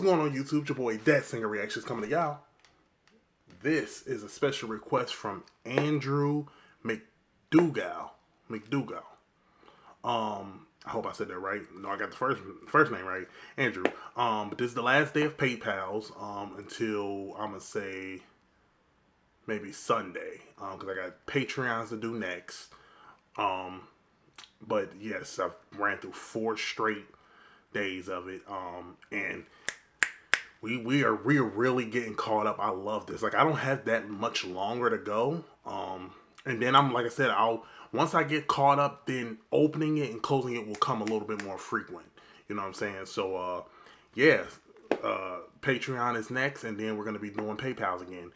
going on YouTube? Your boy Dat Singer Reactions coming to y'all. This is a special request from Andrew McDougall. I hope I said that right. No, I got the first name right. Andrew. But this is the last day of PayPal's until I'm gonna say maybe Sunday. Because I got Patreons to do next. But yes, I've ran through 4 straight days of it. And we are really getting caught up. I love this. Like, I don't have that much longer to go. And then like I said, once I get caught up, then opening it and closing it will come a little bit more frequent. You know what I'm saying? So, yeah, Patreon is next, and then we're going to be doing PayPal's again.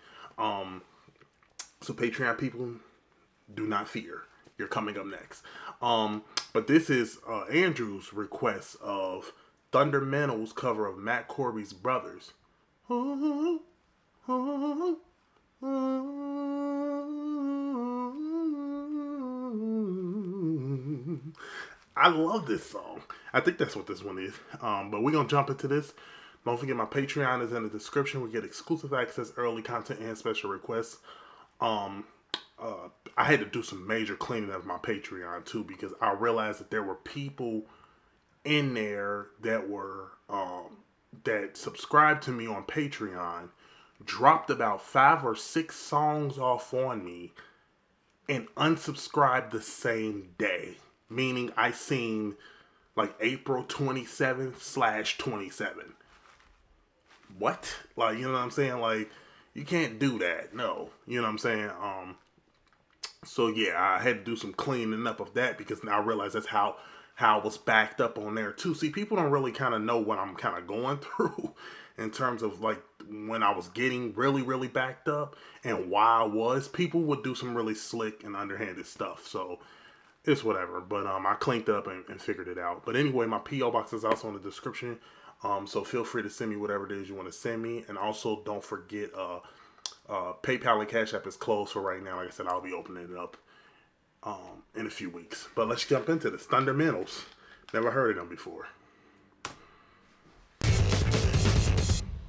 So Patreon people, do not fear. You're coming up next. But this is Andrew's request of Thundamentals cover of Matt Corby's Brothers. I love this song. I think that's what this one is. But we're going to jump into this. Don't forget my Patreon is in the description. We get exclusive access, early content, and special requests. I had to do some major cleaning of my Patreon too, because I realized that there were people in there that were that subscribed to me on Patreon, dropped about 5 or 6 songs off on me, and unsubscribed the same day. Meaning I seen like April 27th/27. What? Like, you know what I'm saying? Like, you can't do that. No. You know what I'm saying? So yeah, I had to do some cleaning up of that, because now I realize that's how I was backed up on there too. See, people don't really kind of know what I'm kind of going through in terms of like when I was getting really backed up and why I was. People would do some really slick and underhanded stuff. So it's whatever. But I cleaned up and figured it out. But anyway, my P.O. box is also in the description. So feel free to send me whatever it is you want to send me. And also don't forget, PayPal and Cash App is closed for right now. Like I said, I'll be opening it up in a few weeks. But let's jump into this. Thundamentals. Never heard of them before.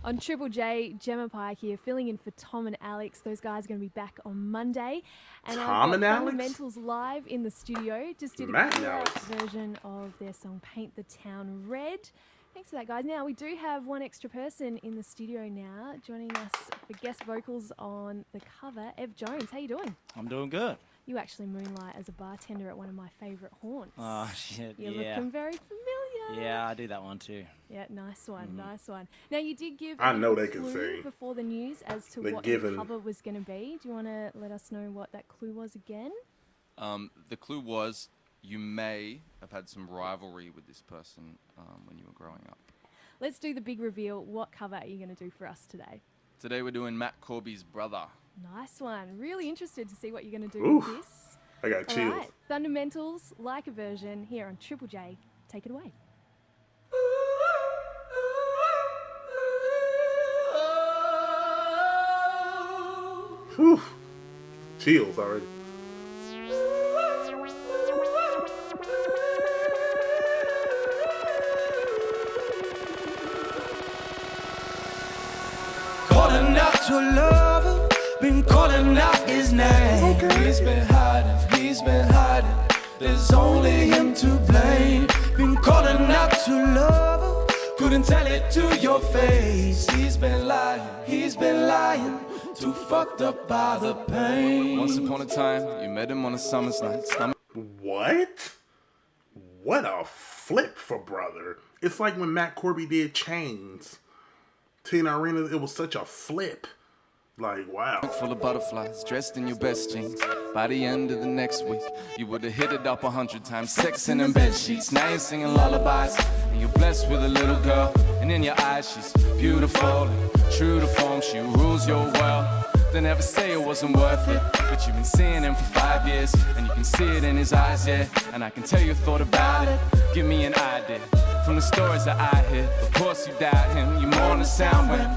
On Triple J, Gemma Pike here, filling in for Tom and Alex. Those guys are going to be back on Monday. And Tom and Alex? Thundamentals live in the studio. Just did a version of their song Paint the Town Red. Thanks for that, guys. Now, we do have one extra person in the studio now, joining us for guest vocals on the cover, Ev Jones. How you doing? I'm doing good. You actually moonlight as a bartender at one of my favourite haunts. Oh, shit, You're looking very familiar. Yeah, I do that one too. Yeah, nice one, nice one. Now, you did give I know a they can clue sing. before the news as to what the cover was going to be. Do you want to let us know what that clue was again? The clue was you may have had some rivalry with this person when you were growing up. Let's do the big reveal. What cover are you going to do for us today? Today we're doing Matt Corby's Brother. Nice one. Really interested to see what you're going to do with this. I got chills. All right. Thundamentals, like a version, here on Triple J. Take it away. Whew. Chills already. Calling out your lover, been calling out his name. Okay. He's been hiding. There's only him to blame. Been calling out your lover, couldn't tell it to your face. He's been lying, too fucked up by the pain. Once upon a time, you met him on a summer's night. What? What a flip for Brother. It's like when Matt Corby did Chains. Tina Arena, it was such a flip. Like, wow. Full of butterflies, dressed in your best jeans. By the end of the next week, you would have hit it up 100 times, sexing in bed sheets. Now you're singing lullabies, and you're blessed with a little girl. And in your eyes, she's beautiful and true to form. She rules your world. They never say it wasn't worth it, but you've been seeing him for 5 years, and you can see it in his eyes, yeah. And I can tell you thought about it. Give me an idea from the stories that I hear. Of course you doubt him, you mourn the sound when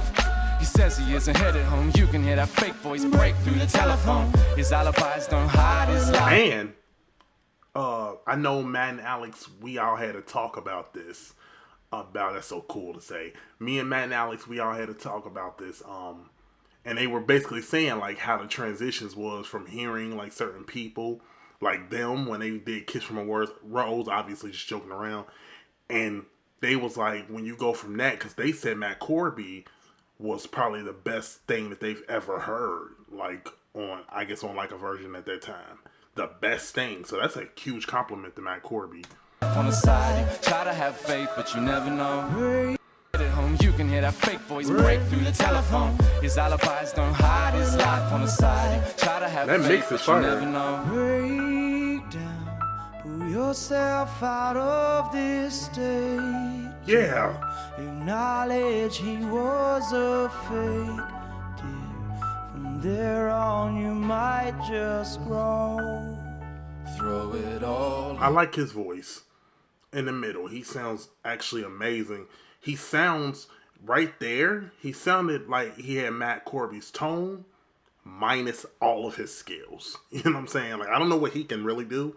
he says he isn't headed home. You can hear that fake voice break through the telephone. His alibis don't hide his life. And I know Matt and Alex, we all had a talk about this. about. That's so cool to say. Me and Matt and Alex, we all had to talk about this. And they were basically saying like how the transitions was from hearing like certain people like them when they did Kiss from a Rose, obviously just joking around, and they was like when you go from that, because they said Matt Corby was probably the best thing that they've ever heard, like on like a version at that time, the best thing. So that's a huge compliment to Matt Corby. On the side, try to have faith, but you never know. At home, you can hear that fake voice break through the telephone. His alibis don't hide his life on the side. Try to have faith, but you never know. Break down, pull yourself out of this state. Yeah. Acknowledge he was a fake, dear. From there on, you might just grow. Throw it all. I like his voice in the middle. He sounds actually amazing. He sounds right there. He sounded like he had Matt Corby's tone minus all of his skills. You know what I'm saying? Like, I don't know what he can really do,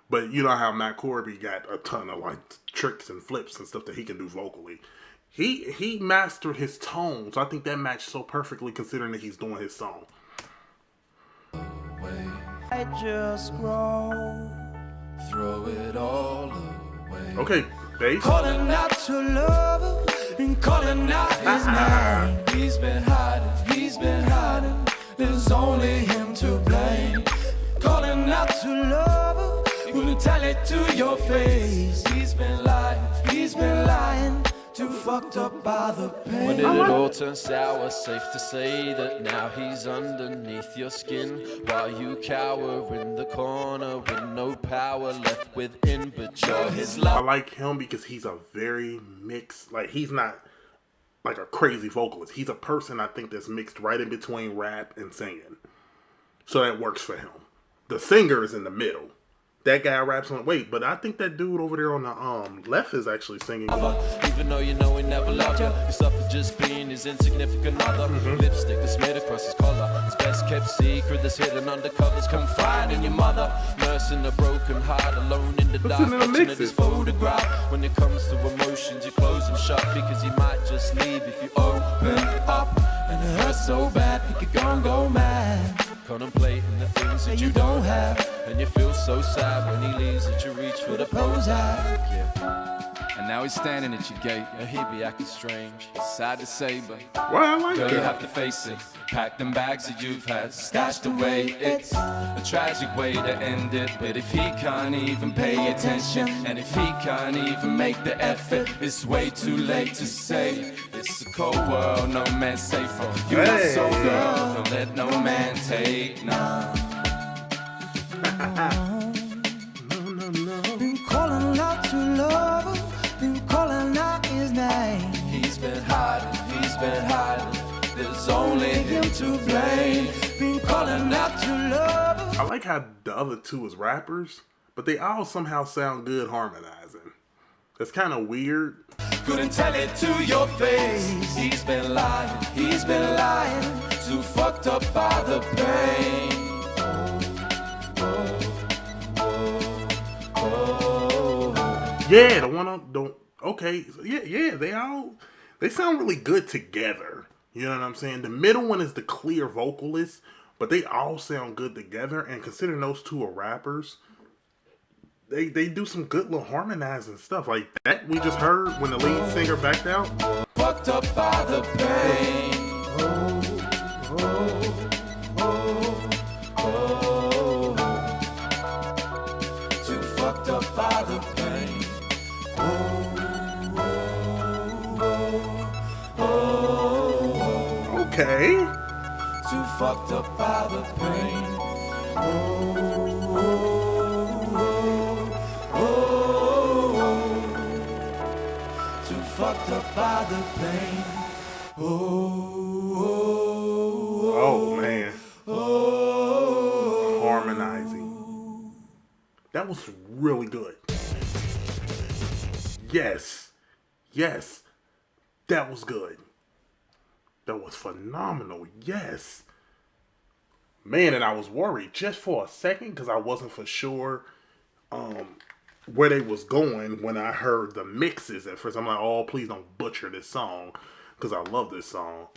but you know how Matt Corby got a ton of like tricks and flips and stuff that he can do vocally. He mastered his tone, so I think that matched so perfectly considering that he's doing his song. I just grow. Throw it all away. Okay, bass. Calling out to love and calling out his name. He's been hiding. There's only him to blame. Calling out to love, wouldn't tell it to your face. He's been lying. Too fucked up by the pain. When did it all turn sour? Safe to say that now he's underneath your skin, while you cower in the corner with no power left within, but you're his love. I like him because he's a very mixed, like he's not like a crazy vocalist. He's a person I think that's mixed right in between rap and singing. So that works for him. The singer is in the middle. That guy raps on wait, but I think that dude over there on the left is actually singing. Even though you know he never loved you, you suffer just being his insignificant other. Lipstick that's smeared across his collar, his best kept secret that's hidden under covers. Confide in your mother, nursing a broken heart, alone in the dark, watching at his photograph. When it comes to emotions, you close them shut because he might just leave if you open up. And it hurts so bad, he could go mad. Contemplating the things that you don't have, and you feel so sad when he leaves that you reach for the Prozac. Yeah. And now he's standing at your gate. Yeah, he be acting strange. It's sad to say, but Well, I like girl, you that. have to face it. Pack them bags that you've had stashed away. It's a tragic way to end it, but if he can't even pay attention, and if he can't even make the effort, it's way too late to say. It's a cold world, no man's safe from. You're not so girl, don't let no man take none. Been calling out to love, been calling out his name. He's been hiding. There's only him to blame. Been calling out to love. I like how the other two is rappers, but they all somehow sound good harmonizing. That's kind of weird. Couldn't tell it to your face. He's been lying. Too fucked up by the pain. Yeah, the one on don't. Okay, so yeah, they sound really good together. You know what I'm saying? The middle one is the clear vocalist, but they all sound good together. And considering those two are rappers, they do some good little harmonizing stuff like that we just heard when the lead singer backed out. Fucked up by the pain. Too fucked up by the pain. Okay. Too fucked up by the pain. Too fucked up by the pain. Oh man. Harmonizing. That was really good. Yes. That was good. That was phenomenal. Yes. Man, and I was worried just for a second because I wasn't for sure where they was going when I heard the mixes at first. I'm like, oh, please don't butcher this song, because I love this song.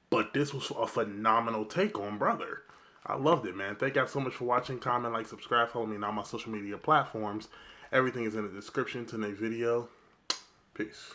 But this was a phenomenal take on Brother. I loved it, man. Thank y'all so much for watching. Comment, like, subscribe, follow me on all my social media platforms. Everything is in the description to the video. Peace.